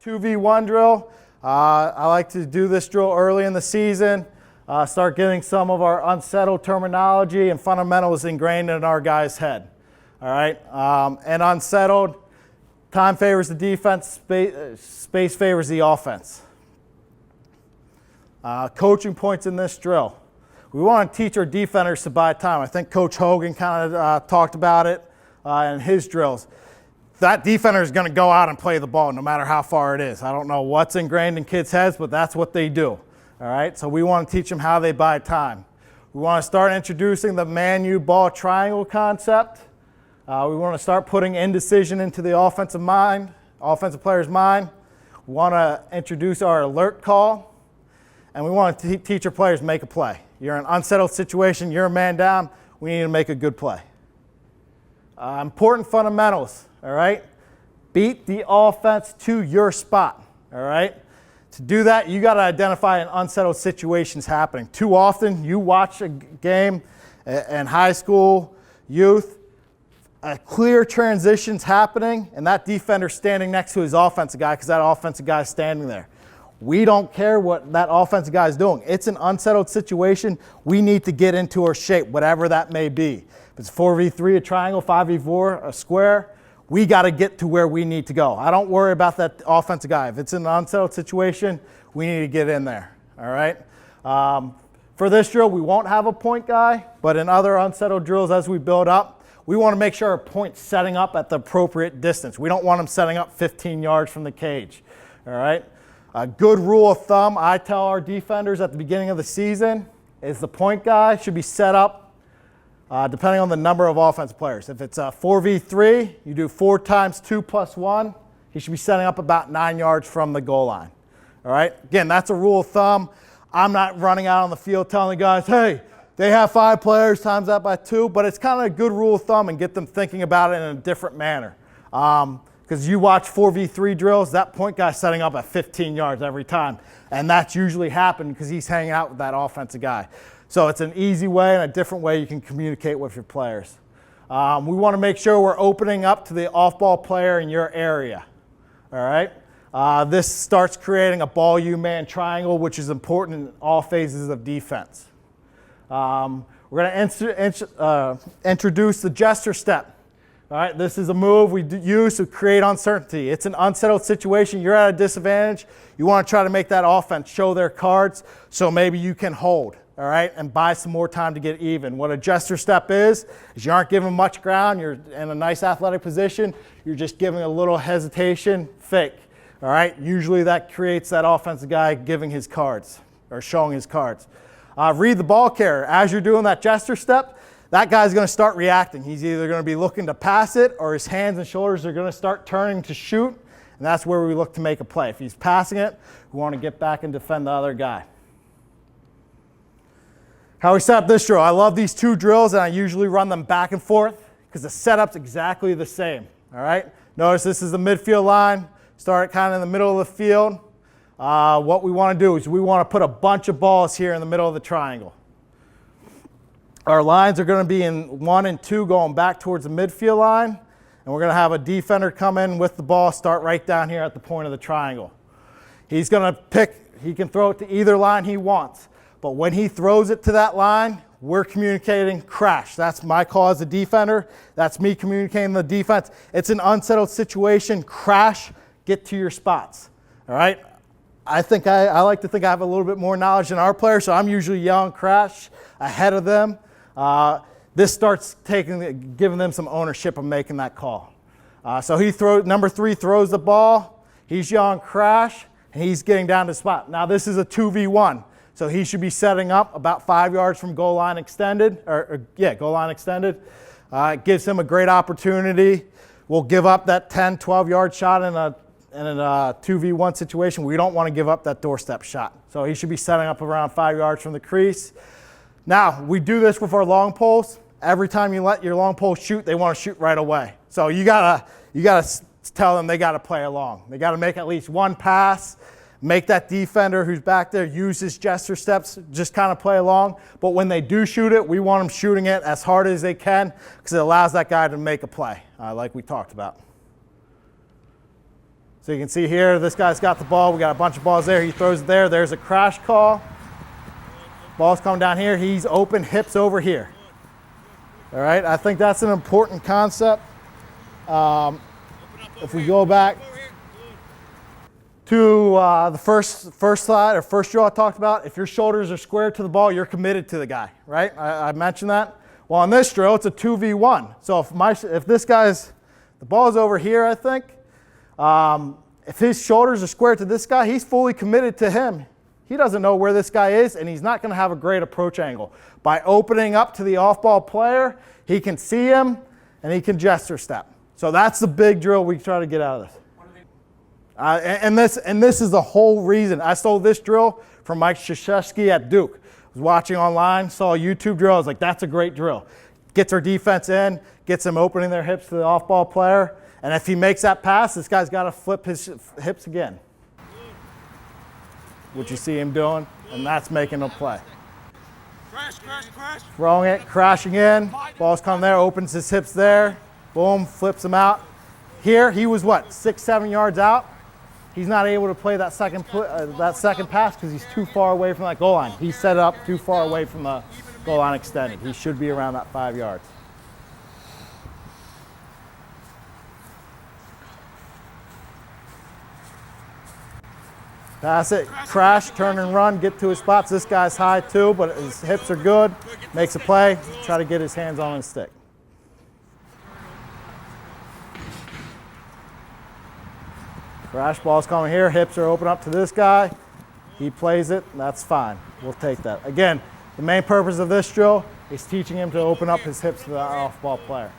2v1 drill. I like to do this drill early in the season, start getting some of our unsettled terminology and fundamentals ingrained in our guys' head. All right, and unsettled, time favors the defense, space favors the offense. Coaching points in this drill. We want to teach our defenders to buy time. I think Coach Hogan kind of talked about it in his drills. That defender is going to go out and play the ball no matter how far it is. I don't know what's ingrained in kids' heads, but that's what they do. All right, so we want to teach them how they buy time. We want to start introducing the man-u ball triangle concept. We want to start putting indecision into the offensive player's mind. We want to introduce our alert call, and we want to teach our players make a play. You're in an unsettled situation, you're a man down, we need to make a good play. Important fundamentals, all right? Beat the offense to your spot, all right? To do that, you got to identify an unsettled situations happening. Too often, you watch a game in high school, youth, a clear transition's happening, and that defender's standing next to his offensive guy because that offensive guy is standing there. We don't care what that offensive guy is doing. It's an unsettled situation. We need to get into our shape, whatever that may be. If it's 4v3, a triangle, 5v4, a square, we got to get to where we need to go. I don't worry about that offensive guy. If it's an unsettled situation, we need to get in there, all right? For this drill, we won't have a point guy, but in other unsettled drills as we build up, we want to make sure our point's setting up at the appropriate distance. We don't want them setting up 15 yards from the cage, all right? A good rule of thumb I tell our defenders at the beginning of the season is the point guy should be set up depending on the number of offensive players. If it's a 4v3, you do 4 times 2 plus 1. He should be setting up about 9 yards from the goal line. All right? Again, that's a rule of thumb. I'm not running out on the field telling the guys, hey, they have 5 players, times that by 2, but it's kind of a good rule of thumb and get them thinking about it in a different manner. Because you watch 4v3 drills, that point guy's setting up at 15 yards every time. And that's usually happened because he's hanging out with that offensive guy. So it's an easy way and a different way you can communicate with your players. We want to make sure we're opening up to the off-ball player in your area. All right? This starts creating a ball-you-man triangle, which is important in all phases of defense. We're going to introduce the gesture step. All right, this is a move we use to create uncertainty. It's an unsettled situation. You're at a disadvantage. You want to try to make that offense show their cards so maybe you can hold, all right, and buy some more time to get even. What a gesture step is you aren't giving much ground. You're in a nice athletic position. You're just giving a little hesitation, fake, all right? Usually that creates that offensive guy giving his cards or showing his cards. Read the ball carrier. As you're doing that gesture step, that guy's going to start reacting. He's either going to be looking to pass it or his hands and shoulders are going to start turning to shoot, and that's where we look to make a play. If he's passing it, we want to get back and defend the other guy. How we set up this drill. I love these 2 drills, and I usually run them back and forth because the setup's exactly the same. All right? Notice this is the midfield line. Start kind of in the middle of the field. What we want to do is we want to put a bunch of balls here in the middle of the triangle. Our lines are going to be in 1 and 2 going back towards the midfield line, and we're going to have a defender come in with the ball, start right down here at the point of the triangle. He's going to pick, he can throw it to either line he wants, but when he throws it to that line, we're communicating crash. That's my call as a defender. That's me communicating the defense. It's an unsettled situation. Crash, get to your spots. All right? I like to think I have a little bit more knowledge than our players, so I'm usually yelling crash ahead of them. This starts giving them some ownership of making that call. So number 3 throws the ball, he's yelling crash, and he's getting down to the spot. Now this is a 2v1, so he should be setting up about 5 yards from goal line extended, goal line extended. It gives him a great opportunity. We'll give up that 10, 12-yard shot in a 2v1 situation. We don't want to give up that doorstep shot. So he should be setting up around 5 yards from the crease. Now, we do this with our long poles. Every time you let your long pole shoot, they want to shoot right away. So you gotta tell them they got to play along. They got to make at least 1 pass, make that defender who's back there use his gesture steps, just kind of play along. But when they do shoot it, we want them shooting it as hard as they can because it allows that guy to make a play, like we talked about. So you can see here, this guy's got the ball. We got a bunch of balls there. He throws it there. There's a crash call. Ball's coming down here. He's open, hips over here. All right, I think that's an important concept. If we go back to the first slide or first drill I talked about, if your shoulders are square to the ball, you're committed to the guy, right? I mentioned that. Well, on this drill, it's a 2v1. So if this guy's, the ball's over here, I think, if his shoulders are square to this guy, he's fully committed to him. He doesn't know where this guy is, and he's not going to have a great approach angle. By opening up to the off-ball player, he can see him, and he can gesture step. So that's the big drill we try to get out of this. And this is the whole reason. I stole this drill from Mike Krzyzewski at Duke. I was watching online, saw a YouTube drill. I was like, that's a great drill. Gets our defense in, gets them opening their hips to the off-ball player, and if he makes that pass, this guy's got to flip his hips again. What you see him doing, and that's making a play. Throwing it, crashing in, ball's coming there, opens his hips there, boom, flips him out. Here, he was what, 6-7 yards out? He's not able to play that second pass because he's too far away from that goal line. He set it up too far away from the goal line extended. He should be around that 5 yards. Pass it, crash, turn and run, get to his spots. This guy's high too, but his hips are good. Makes a play, try to get his hands on his stick. Crash ball's coming here, hips are open up to this guy. He plays it, that's fine. We'll take that. Again, the main purpose of this drill is teaching him to open up his hips to the off-ball player.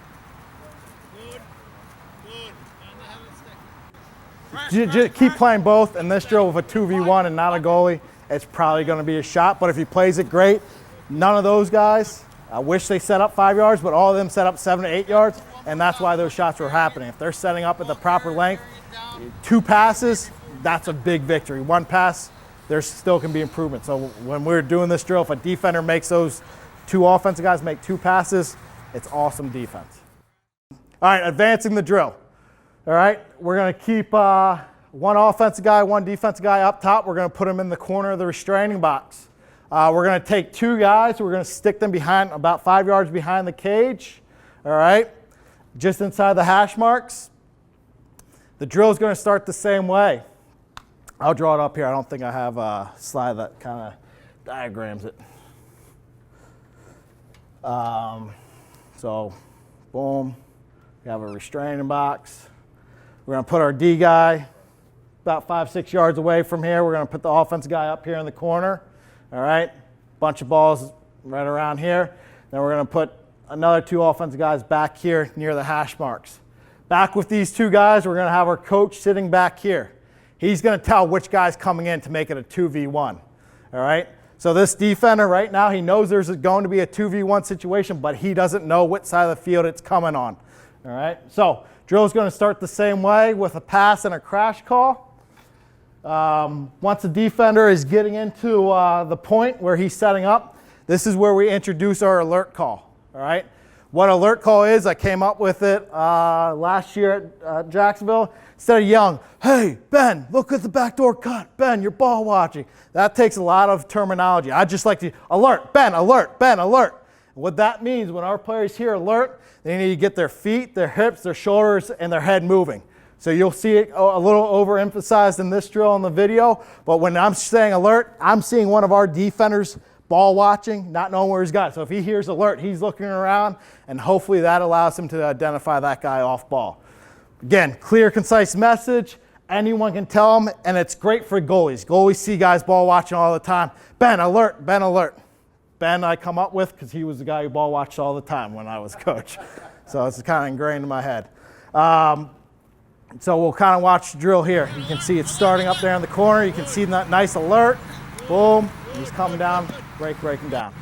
Just keep playing both, and this drill with a 2v1 and not a goalie, it's probably going to be a shot, but if he plays it great, none of those guys, I wish they set up 5 yards, but all of them set up 7 to 8 yards, and that's why those shots were happening. If they're setting up at the proper length, 2 passes, that's a big victory. 1 pass, there still can be improvement. So when we're doing this drill, if a defender makes those 2 offensive guys make 2 passes, it's awesome defense. All right, advancing the drill. All right, we're going to keep 1 offensive guy, 1 defensive guy up top. We're going to put them in the corner of the restraining box. We're going to take 2 guys. We're going to stick them behind, about 5 yards behind the cage. All right, just inside the hash marks. The drill is going to start the same way. I'll draw it up here. I don't think I have a slide that kind of diagrams it. So, boom, we have a restraining box. We're going to put our D guy about 5-6 yards away from here. We're going to put the offensive guy up here in the corner. All right, bunch of balls right around here. Then we're going to put another 2 offensive guys back here near the hash marks. Back with these 2 guys, we're going to have our coach sitting back here. He's going to tell which guy's coming in to make it a 2v1. All right, so this defender right now, he knows there's going to be a 2v1 situation, but he doesn't know which side of the field it's coming on. All right, so drill is going to start the same way with a pass and a crash call. Once the defender is getting into the point where he's setting up, this is where we introduce our alert call. All right, what alert call is, I came up with it last year at Jacksonville. Instead of yelling, hey, Ben, look at the backdoor cut. Ben, you're ball watching. That takes a lot of terminology. I just like to alert, Ben, alert, Ben, alert. What that means, when our players hear alert, they need to get their feet, their hips, their shoulders, and their head moving. So you'll see it a little overemphasized in this drill in the video, but when I'm saying alert, I'm seeing one of our defenders ball watching, not knowing where he's got it. So if he hears alert, he's looking around, and hopefully that allows him to identify that guy off ball. Again, clear, concise message. Anyone can tell them, and it's great for goalies. Goalies see guys ball watching all the time. Ben, alert, Ben, alert. Ben I come up with because he was the guy who ball watched all the time when I was coach. So it's kind of ingrained in my head. So we'll kind of watch the drill here. You can see it's starting up there in the corner. You can see that nice alert. Boom, he's coming down, breaking down.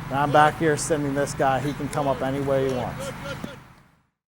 Now I'm back here sending this guy. He can come up any way he wants.